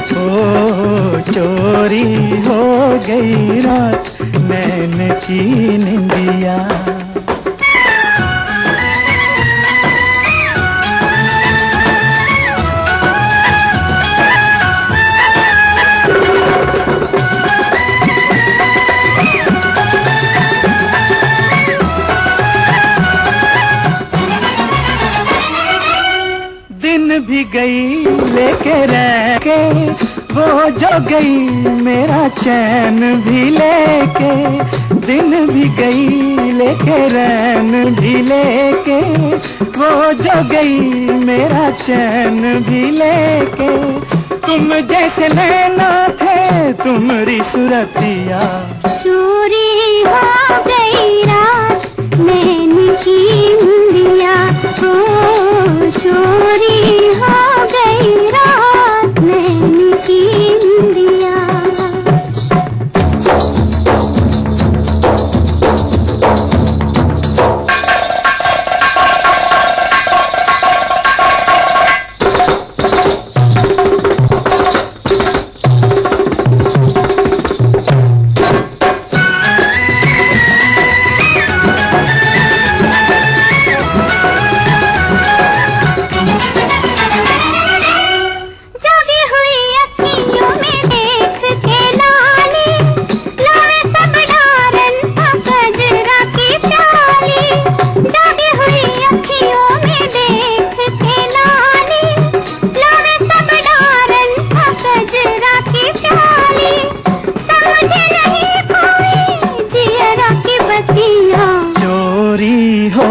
ओ चोरी हो गई रात नैन की निंदिया। दिन भी गई लेके रह के वो जो गई मेरा चैन भी लेके। दिन भी गई लेके रैन भी लेके वो जो गई मेरा चैन भी लेके। तुम जैसे नैना थे तुम्हारी सूरतिया। चोरी हो गई रात नैन की निंदिया। ओ चोरी हो गई रात नैन की निंदिया। चोरी हो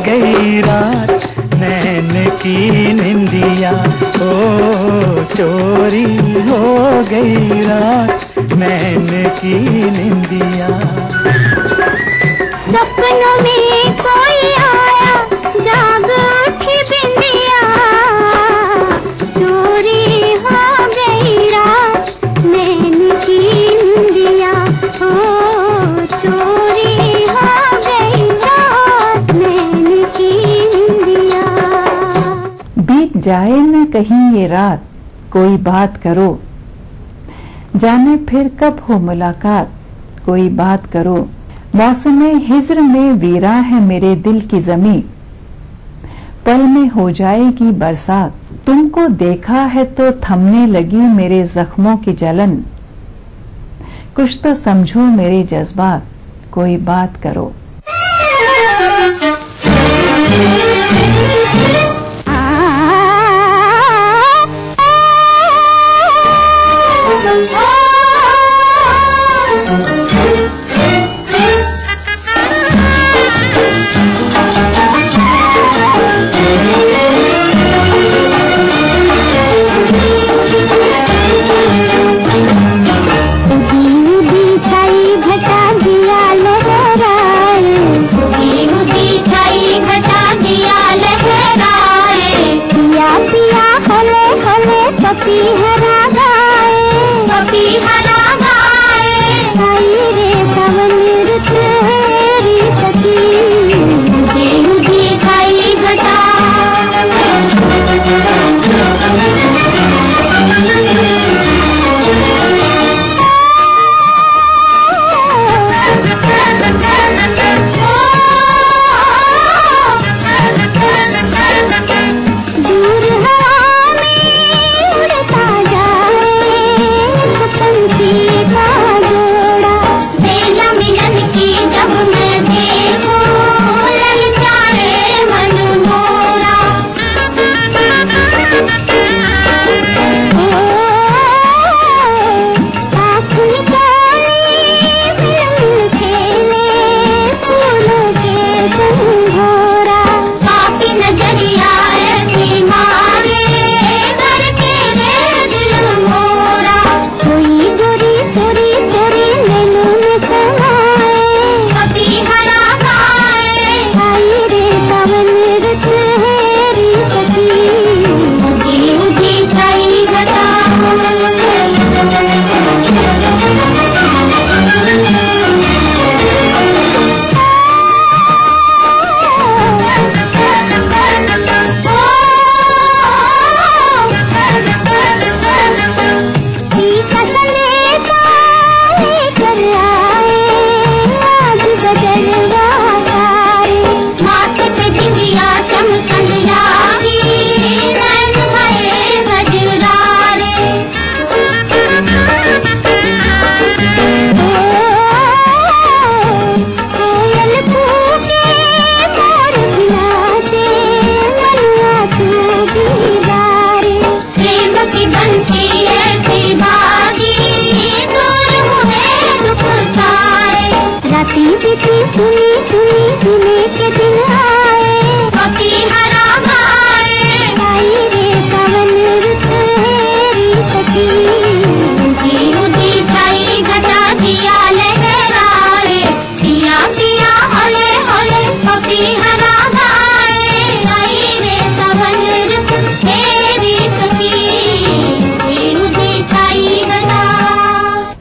गई रात नैन की निंदिया। ओ चोरी हो गई रात नैन की निंदिया। सपनों में कोई आया जाग उठी बिंदिया। चोरी हो गई रात नैन की निंदिया। ओ चोरी हो गई रात नैन की निंदिया। बीत जाए न कहीं ये रात कोई बात करो। जाने फिर कब हो मुलाकात कोई बात करो। मौसमे हिज्र में वीरा है मेरे दिल की जमीन। पल में हो जाएगी बरसात। तुमको देखा है तो थमने लगी मेरे जख्मों की जलन। कुछ तो समझो मेरे जज्बात कोई बात करो। पपी हरा गाए, पपी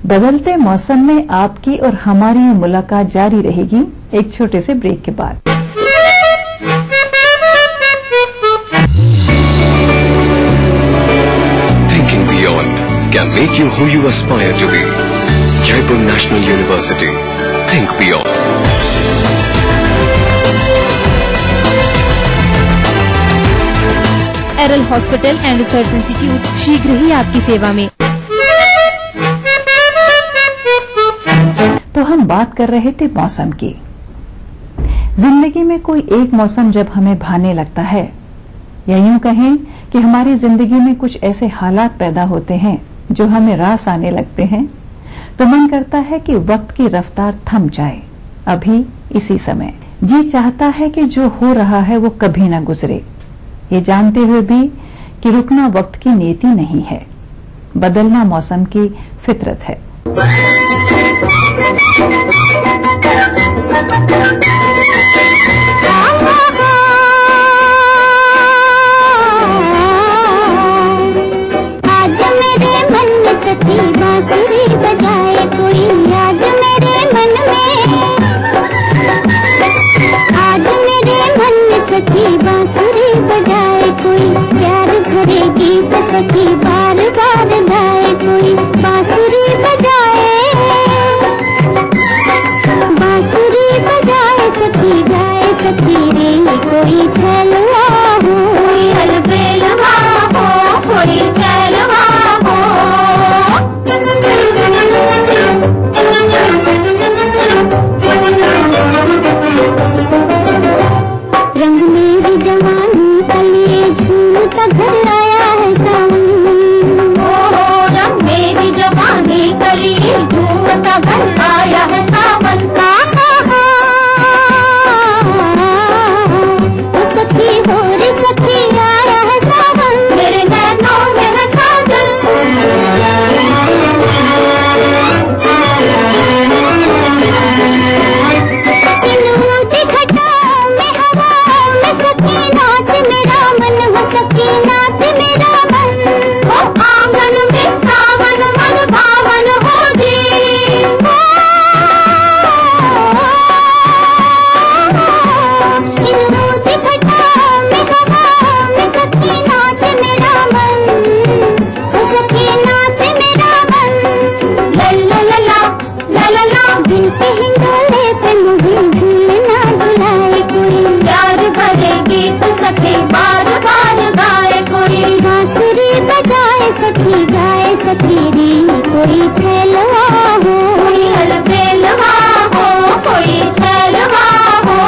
बदलते मौसम में आपकी और हमारी मुलाकात जारी रहेगी एक छोटे से ब्रेक के बाद। Thinking beyond can make you who you aspire to be. Jaipur National University. Think beyond. Eral hospital and research institute शीघ्र ही आपकी सेवा में। तो हम बात कर रहे थे मौसम की। जिंदगी में कोई एक मौसम जब हमें भाने लगता है, या यूं कहें कि हमारी जिंदगी में कुछ ऐसे हालात पैदा होते हैं जो हमें रास आने लगते हैं, तो मन करता है कि वक्त की रफ्तार थम जाए अभी इसी समय। जी चाहता है कि जो हो रहा है वो कभी न गुजरे, ये जानते हुए भी कि रुकना वक्त की नीति नहीं है, बदलना मौसम की फितरत है। आज मेरे मन में सखी बांसुरी बजाए कोई, आज मेरे मन में, आज मेरे मन में सखी बांसुरी बजाए कोई, प्यार भरे गीत सखी बार बार गाए कोई, बांसुरी बजाए, बांसुरी बजाए सखी गाए सखी रे, कोई छलवा हो कोई अलबेलवा हो कोई छलवा हो। रंग मेरी जवानी का लिए झूमता घर आया है सावन, रंग मेरी जवानी का लिए झूमता घर आया है सावन। सखी हो रे सखी आया है सावन, मेरे नैनों में है साजन। इन घटाओं में हवाओं में सखी नाच मेरा मन हो, सखी नाच मेरा मन हो, आंगन में सावन मन भावन हो जी। इन घटाओं में हवाओं में सखी नाच मेरा मन हो, सखी नाच मेरा मन। ला ला ला ला ला ला दिल पे हिंडोले पे मुझे झूलना झुलाए कोई, प्यार भरे गीत सखी बार बार गाए कोई, बांसुरी बजाए सखी गाए सखी री, कोई छलवा हो कोई अलबेलवा हो कोई छलवा हो।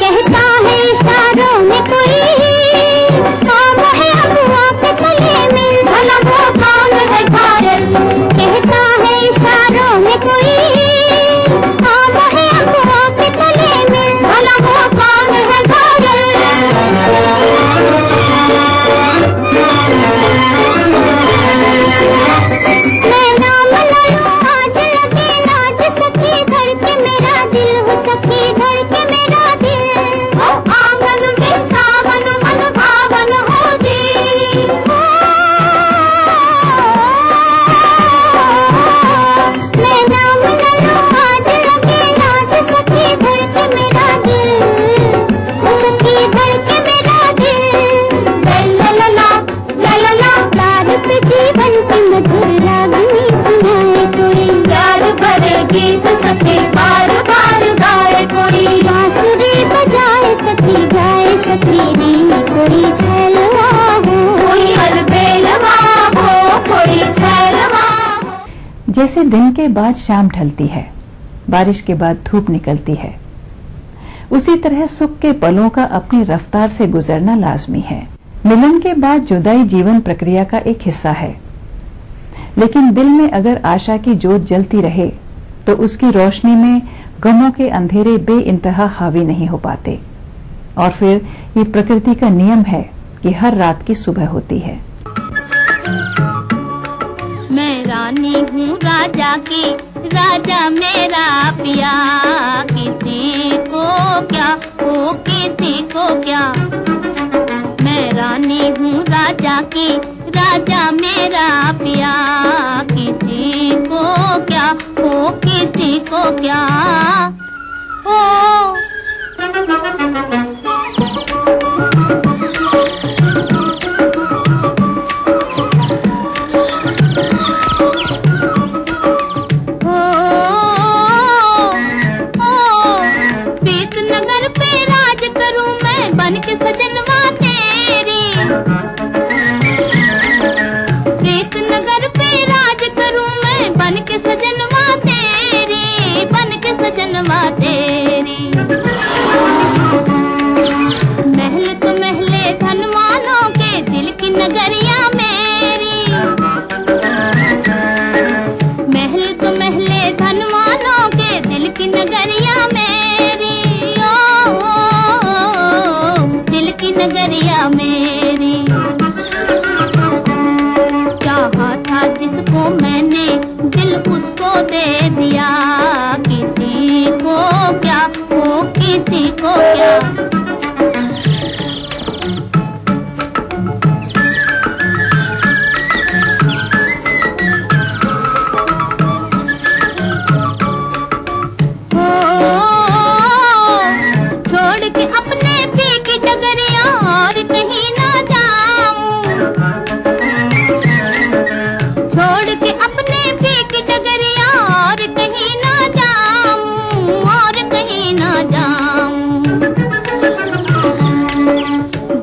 कहता है इशारों में कोई, काम है अफवाह के तले में, भला वो कौन है घायल। कहता है इशारों में कोई, काम है अफवाह के तले में, भला वो कौन है घायल। मैं नाम न लूं आज लगे नाच सखी धड़ के मेरा दिल हो, सखी धड़ के मेरा दिल हो, आंगन में सावन मन भावन हो जी। मैं नाम न लूं आज लगे नाच सखी धड़ के मेरा दिल हो, सखी धड़ के मेरा दिल। ला ला ला ला ला ला प्यार पे जीवन की मधुर रागनी सुनाए कोई, प्यार भरे गीत सखी बार बार गाए कोई, बांसुरी बजाए सखी गाए सखी री, कोई छलवा हो कोई अलबेलवा हो कोई छलवा हो। जैसे दिन के बाद शाम ढलती है, बारिश के बाद धूप निकलती है, उसी तरह सुख के पलों का अपनी रफ्तार से गुजरना लाजमी है। मिलन के बाद जुदाई जीवन प्रक्रिया का एक हिस्सा है, लेकिन दिल में अगर आशा की जोत जलती रहे तो उसकी रोशनी में गमों के अंधेरे बेइंतहा हावी नहीं हो पाते। और फिर ये प्रकृति का नियम है कि हर रात की सुबह होती है। मैं रानी हूँ राजा की, राजा मेरा पिया, किसी को राजा की राजा मेरा पिया, किसी को क्या हो किसी को क्या हो। प्रीतनगर पे राज करूं मैं बन के सजनवा तेरी, प्रीतनगर पे राज करूं मैं बन के सजनवा तेरी, बन के सजनवा तेरी। महल तो महले धनवानों के दिल की नगरिया मेरी, महल तो महले धनवानों के दिल की नगरिया मेरी, दिल की नगरिया मेरी। चाहा था जिसको मैंने दिल उसको दे दिया, किसी को क्या हो किसी को क्या। छोड़ के अपने पी की डगरिया और कहीं ना जाऊं, छोड़ के अपने पी की डगरिया और कहीं ना जाऊं, और कहीं ना जाऊं।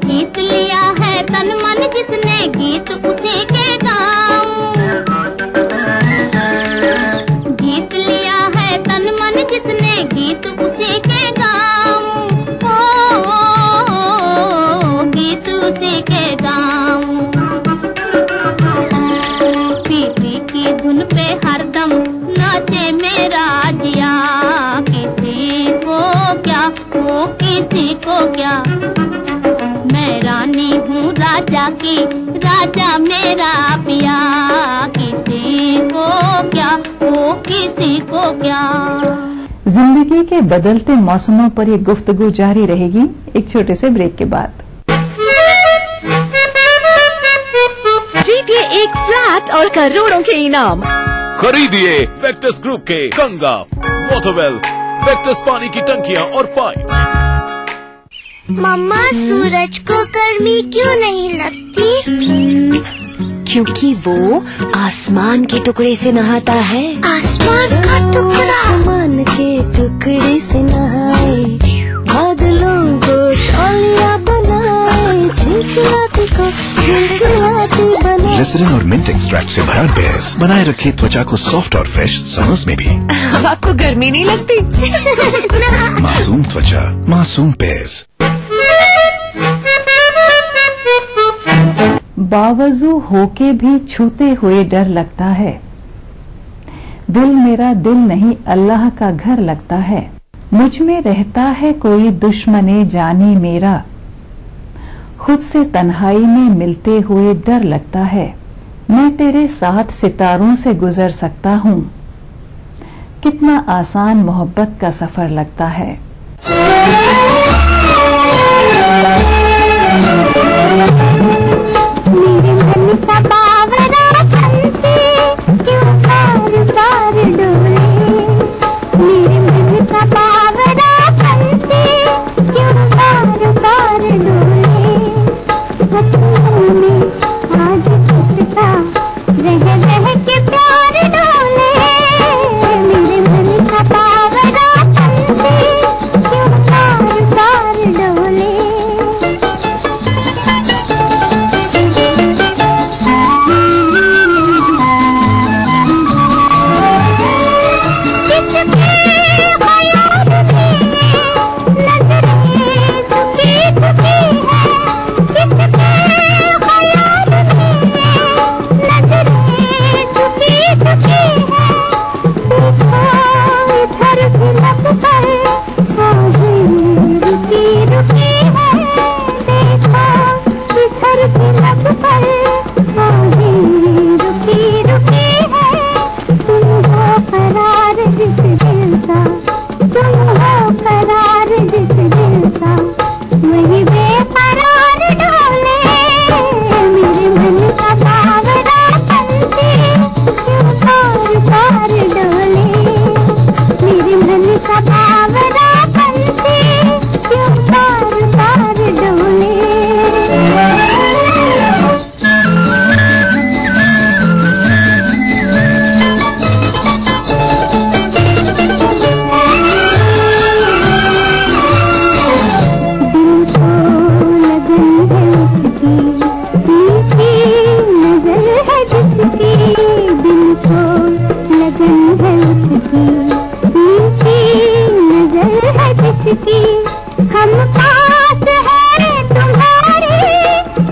गीत लिया है तन मन जिसने गीत उसी के गाऊं, गीत लिया है तन मन जिसने गीत उसी के गाऊं, गीत उसी के गाऊं। पीपी की धुन पे हरदम नाचे मेरा जिया, किसी को क्या हो किसी को क्या। मैं रानी हूँ राजा की राजा मेरा पिया, किसी को क्या हो किसी को क्या। जिंदगी के बदलते मौसमों पर ये गुफ्तगू जारी रहेगी एक छोटे से ब्रेक के बाद। जीतिए एक फ्लैट और करोड़ों के इनाम। खरीदिए वेक्टर्स ग्रुप के गंगा, वाटरवेल, वेक्टर्स पानी की टंकियां और पाइप। मम्मा सूरज को गर्मी क्यों नहीं लगती? क्योंकि वो आसमान के टुकड़े से नहाता है। आसमान का टुकड़ा? आसमान के टुकड़े से नहाए, बादलों को तौलिया बनाए, झिलझिलाती को झिलझिलाती बनाए। ग्लिसरीन और मिंट एक्सट्रैक्ट से भरा बेस बनाए रखे त्वचा को सॉफ्ट और फ्रेश समर्स में भी। आपको गर्मी नहीं लगती? मासूम त्वचा, मासूम बेस। बावजू होके भी छूते हुए डर लगता है, दिल मेरा दिल नहीं अल्लाह का घर लगता है। मुझ में रहता है कोई दुश्मने जानी मेरा, खुद से तन्हाई में मिलते हुए डर लगता है। मैं तेरे साथ सितारों से गुजर सकता हूँ, कितना आसान मोहब्बत का सफर लगता है। मेरे मन का बावरा पंछी क्यों बार-बार डोले, मेरे मन का बावरा पंछी क्यों बार-बार डोले। सपनों में आज किसका रह रह के प्यार डोले, मेरे मन का बावरा पंछी क्यों बार-बार डोले। मन का बावरा पंछी क्यों बार बार डोले। हम पास है तुम्हारे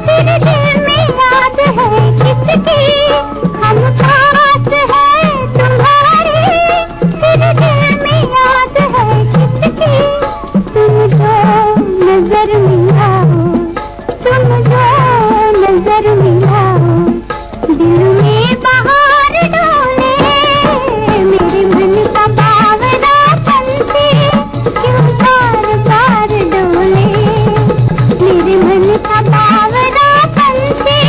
फिर दिल में याद है किसकी। हम पास है तुम्हारे फिर दिल में याद है किसकी। तुम जो नजर मिलाओ, तुम जो नजर मिलाओ, दिल में बहार डोले। मेरे मन का बावरा पंछी क्यों बार बार डोले। मेरे मन का बावरा पंछी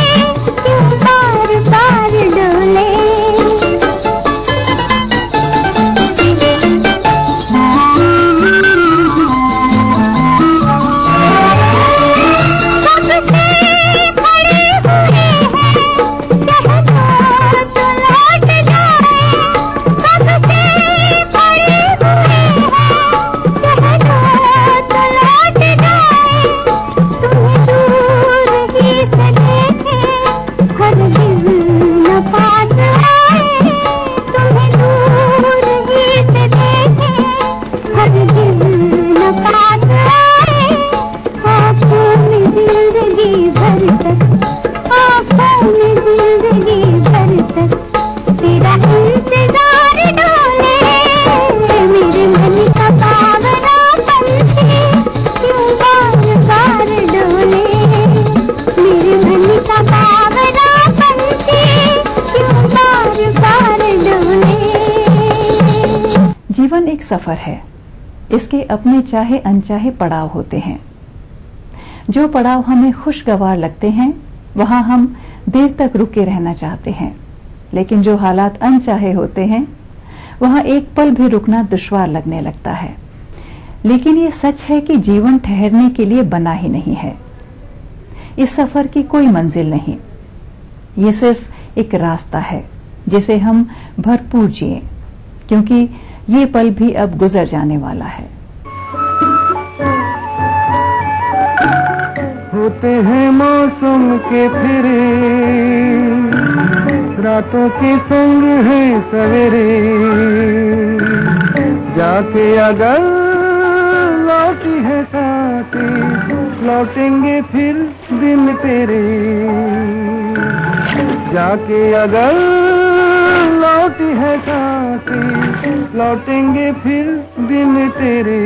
क्यों बार बार डोले। जीवन एक सफर है, इसके अपने चाहे अनचाहे पड़ाव होते हैं। जो पड़ाव हमें खुशगवार लगते हैं वहां हम देर तक रुके रहना चाहते हैं, लेकिन जो हालात अनचाहे होते हैं वहां एक पल भी रुकना दुश्वार लगने लगता है। लेकिन ये सच है कि जीवन ठहरने के लिए बना ही नहीं है। इस सफर की कोई मंजिल नहीं, ये सिर्फ एक रास्ता है जिसे हम भरपूर जिए, क्योंकि ये पल भी अब गुजर जाने वाला है। होते हैं मौसम के फिरे, रातों के संग है सवेरे, जाके अगर लौटी है साथी, लौटेंगे फिर दिन तेरे। जाके अगर लौटी है साथी, लौटेंगे फिर दिन तेरे।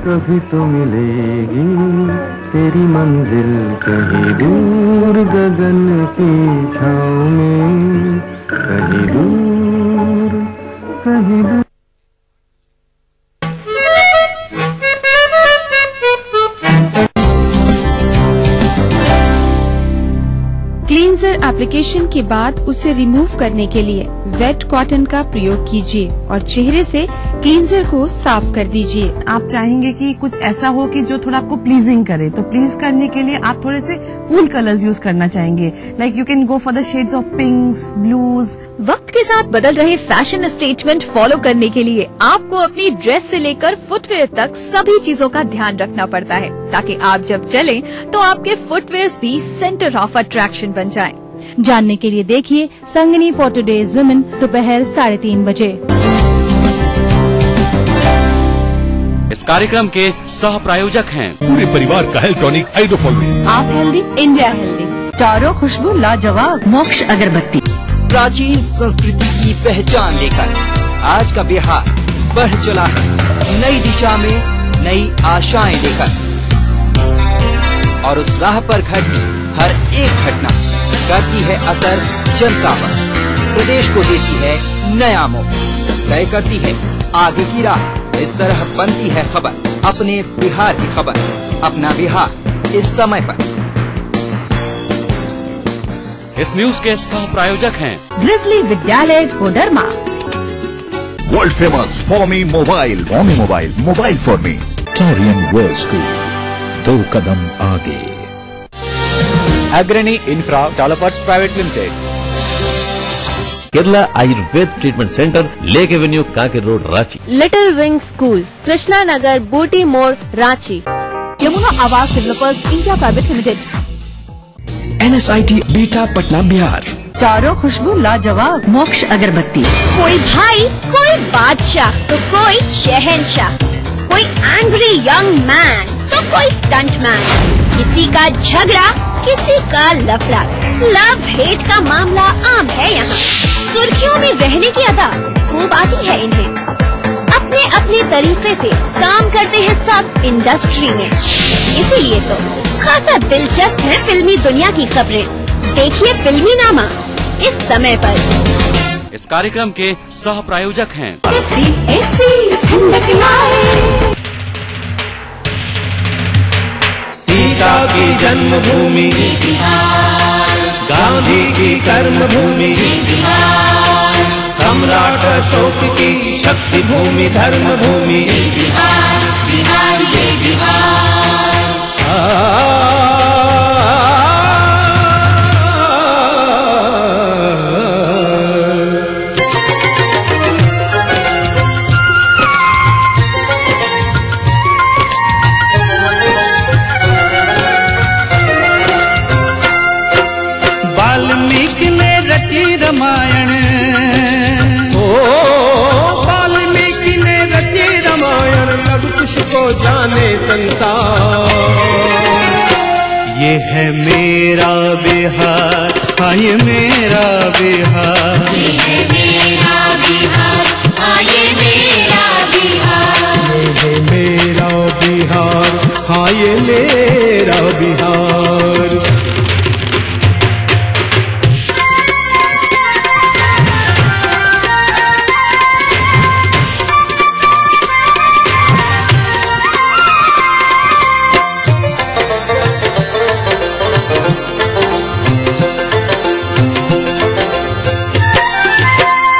कभी तो मिलेगी तेरी मंजिल कहीं दूर गगन की छाँव में, कहीं दूर कहीं दूर। क्लींजर एप्लीकेशन के बाद उसे रिमूव करने के लिए वेट कॉटन का प्रयोग कीजिए और चेहरे से क्लींजर को साफ कर दीजिए। आप चाहेंगे कि कुछ ऐसा हो कि जो थोड़ा आपको प्लीजिंग करे, तो प्लीज करने के लिए आप थोड़े से कूल कलर्स यूज करना चाहेंगे। Like you can go for the shades of पिंक्स, blues. वक्त के साथ बदल रहे फैशन स्टेटमेंट फॉलो करने के लिए आपको अपनी ड्रेस से लेकर फुटवेयर तक सभी चीजों का ध्यान रखना पड़ता है, ताकि आप जब चलें तो आपके फुटवेयर्स भी सेंटर ऑफ अट्रैक्शन बन जाएं। जानने के लिए देखिए संगिनी फॉर टुडेज वुमेन दोपहर 3:30 बजे। इस कार्यक्रम के सह प्रायोजक हैं पूरे परिवार का हेल्थ टॉनिक हाइड्रोफॉल। आप हेल्दी, इंडिया हेल्दी। चारों खुशबू लाजवाब मोक्ष अगरबत्ती। प्राचीन संस्कृति की पहचान लेकर आज का बिहार बढ़ चला है नई दिशा में, नई आशाएं लेकर। और उस राह पर घटती हर एक घटना करती है असर जनता पर, प्रदेश को देती है नया मोड़, तय करती है आगे की राह। इस तरह बनती है खबर अपने बिहार की खबर, अपना बिहार इस समय पर। इस न्यूज के सह प्रायोजक हैं ग्रिजली विद्यालय Koderma. World famous Forme mobile, mobile for me. Torian world school, 2 कदम आगे। Agrani infra developers private limited, Kerala Ayurveda treatment centre, lake avenue, Kanker road, Ranchi. Little wing school, Krishna Nagar, Booti Mor, Ranchi. Yamuna Awas developers India private limited, NSIT Bihta Patna Bihar. चारों खुशबू लाजवाब, मोक्ष अगरबत्ती। कोई भाई, कोई बादशाह तो कोई शहंशाह, कोई एंग्री यंग मैन तो कोई स्टंट मैन, किसी का झगड़ा, किसी का लफड़ा, लव हेट का मामला आम है यहाँ। सुर्खियों में रहने की अदा खूब आती है इन्हें। अपने अपने तरीके से काम करते हैं सब इंडस्ट्री में, इसीलिए तो खासा दिलचस्प है फिल्मी दुनिया की खबरें। देखिए फिल्मी नामा इस समय पर। इस कार्यक्रम के सह प्रायोजक हैं सीता की जन्मभूमि, गांधी की कर्मभूमि, सम्राट अशोक की शक्ति भूमि, धर्म भूमि। वाल्मीकि ने रची रामायण, वाल्मीकि ने रची रामायण, लग कुश को जाने संसार। ये है मेरा बिहार, हाँ ये मेरा बिहार, ये है मेरा बिहार, हाँ ये मेरा बिहार, ये है मेरा बिहार, हाँ ये मेरा बिहार।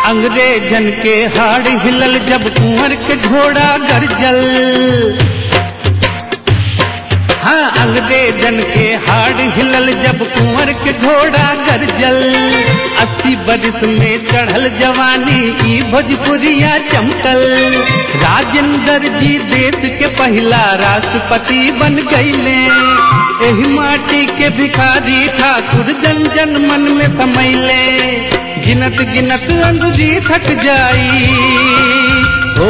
अंग्रेजन के हाड़ हिलल जब कुंवर के घोड़ा गरजल, हाँ अंग्रेजन के हाड़ हिलल जब कुंवर के घोड़ा गरजल। 80 बरस में चढ़ल जवानी की भोजपुरिया चमकल। राजेंद्र जी देश के पहला राष्ट्रपति बन गईले। एही माटी के भिखारी ठाकुर जन जन मन में समैले। गिनत गिनत अंगुरी थक जाई, ओ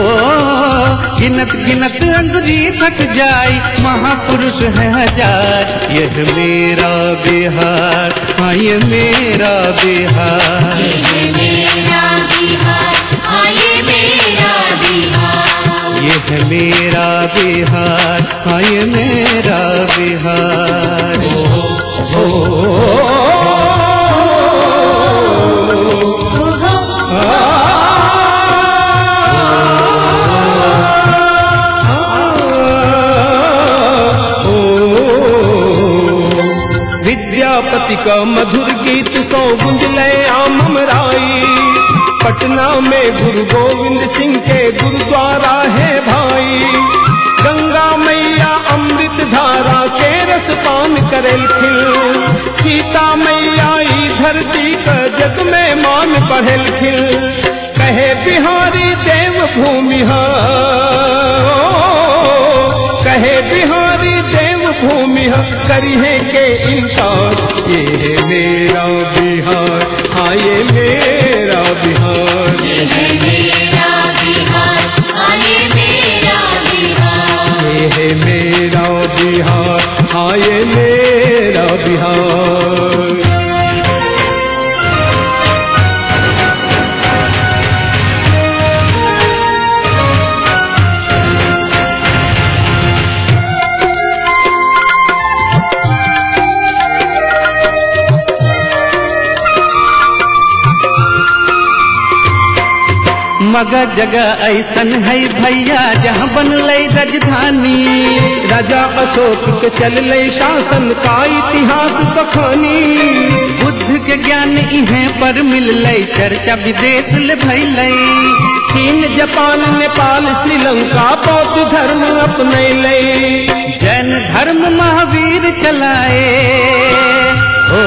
गिनत गिनत अंगुरी थक जाई। महापुरुष है हजार, यह मेरा बिहार, हाँ ये मेरा बिहार, ये मेरा बिहार, हाँ ये मेरा बिहार, ये मेरा बिहार, हाँ ये मेरा बिहार। विद्यापति का मधुर गीत सौ गुंजले आमराई। पटना में गुरु गोविंद सिंह के गुरुद्वारा है भाई। गंगा मैया अमृत धारा के रस पान करेल खिल। सीता मैया ई धरती का जग में मान बढ़ेल खिल। कहे बिहारी देव भूमि है, कहे बिहारी देव भूमि है, करिए के इनकार। ये है मेरा बिहार, हाँ ये मेरा बिहार, ये है मेरा बिहार, हाँ ये मेरा बिहार, ये है मेरा बिहार, हाँ ये मेरा बिहार। मगर जगह ऐसन है भैया जहाँ बनले राजधानी। राजा अशोक के चलले शासन का इतिहास बखानी। बुद्ध के ज्ञान इहे पर मिल लई, चर्चा विदेश ले भइलई। चीन, जापान, नेपाल, श्रीलंका बौद्ध धर्म अपने लई। जैन धर्म महावीर चलाए, ओ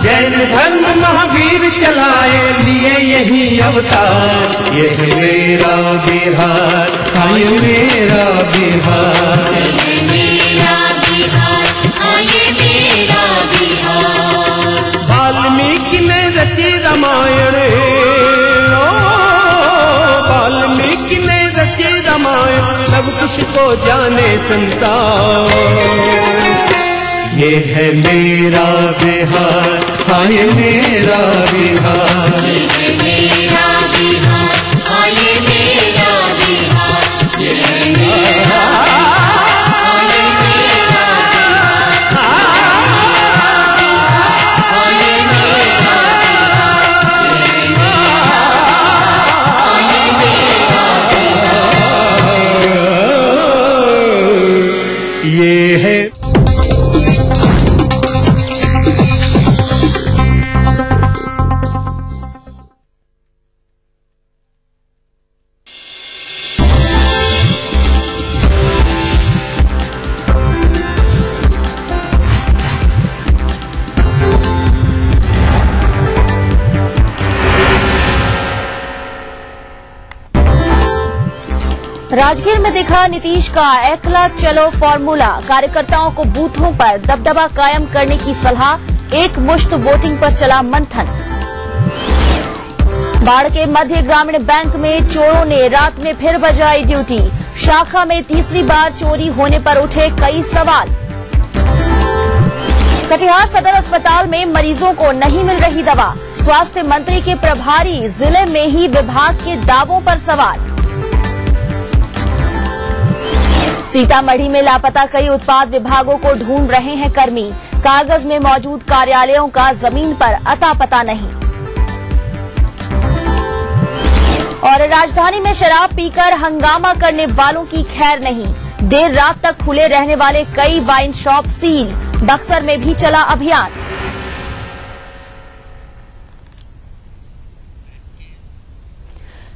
जैन धर्म महावीर चलाए, लिए यही अवतार। ये है मेरा बिहार, हाँ ये मेरा बिहार, ये मेरा बिहार, हाँ ये मेरा बिहार। वाल्मीकि ने रची रामायण, वाल्मीकि ने रची रामायण, सब कुछ को जाने संसार। ये है मेरा बिहार, हाँ ये मेरा बिहार, ये है मेरा बिहार, हाँ ये मेरा बिहार, ये है मेरा, हाँ ये मेरा बिहार, हाँ ये मेरा बिहार, ये है। राजगीर में दिखा नीतीश का एकला चलो फॉर्मूला, कार्यकर्ताओं को बूथों पर दबदबा कायम करने की सलाह, एक मुश्त वोटिंग पर चला मंथन। बाढ़ के मध्य ग्रामीण बैंक में चोरों ने रात में फिर बजाई ड्यूटी, शाखा में तीसरी बार चोरी होने पर उठे कई सवाल। कटिहार सदर अस्पताल में मरीजों को नहीं मिल रही दवा, स्वास्थ्य मंत्री के प्रभारी जिले में ही विभाग के दावों पर सवाल। सीतामढ़ी में लापता कई उत्पाद विभागों को ढूंढ रहे हैं कर्मी, कागज में मौजूद कार्यालयों का जमीन पर अता पता नहीं। और राजधानी में शराब पीकर हंगामा करने वालों की खैर नहीं, देर रात तक खुले रहने वाले कई वाइन शॉप सील, बक्सर में भी चला अभियान।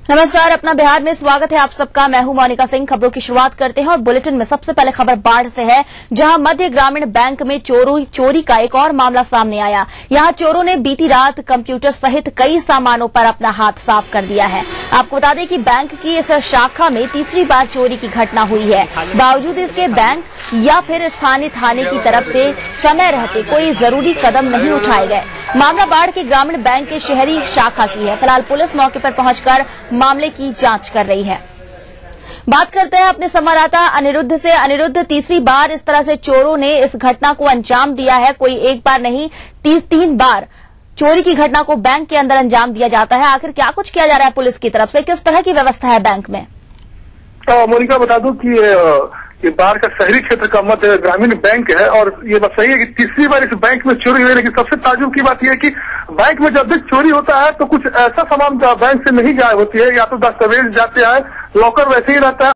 नमस्कार, अपना बिहार में स्वागत है आप सबका। मैं हूं मोनिका सिंह। खबरों की शुरुआत करते हैं और बुलेटिन में सबसे पहले खबर बाढ़ से है, जहां मध्य ग्रामीण बैंक में चोरी का एक और मामला सामने आया। यहां चोरों ने बीती रात कंप्यूटर सहित कई सामानों पर अपना हाथ साफ कर दिया है। आपको बता दें कि बैंक की इस शाखा में तीसरी बार चोरी की घटना हुई है। बावजूद इसके बैंक या फिर स्थानीय थाने की तरफ से समय रहते कोई जरूरी कदम नहीं उठाए गए। मामला बाढ़ के ग्रामीण बैंक के शहरी शाखा की है। फिलहाल पुलिस मौके पर पहुंचकर मामले की जांच कर रही है। बात करते हैं अपने संवाददाता अनिरुद्ध से। अनिरुद्ध, तीसरी बार इस तरह से चोरों ने इस घटना को अंजाम दिया है। कोई एक बार नहीं, 3 बार चोरी की घटना को बैंक के अंदर अंजाम दिया जाता है। आखिर क्या कुछ किया जा रहा है पुलिस की तरफ से? किस तरह की व्यवस्था है बैंक में? मोनिका, बता दूं कि ये बाढ़ का शहरी क्षेत्र का मध्य ग्रामीण बैंक है और ये बात सही है कि तीसरी बार इस बैंक में चोरी हुई है। लेकिन सबसे ताज्जुब की बात यह है कि बैंक में जब भी चोरी होता है तो कुछ ऐसा सामान बैंक से नहीं गायब होती है, या तो दस्तावेज जाते हैं, लॉकर वैसे ही रहता है।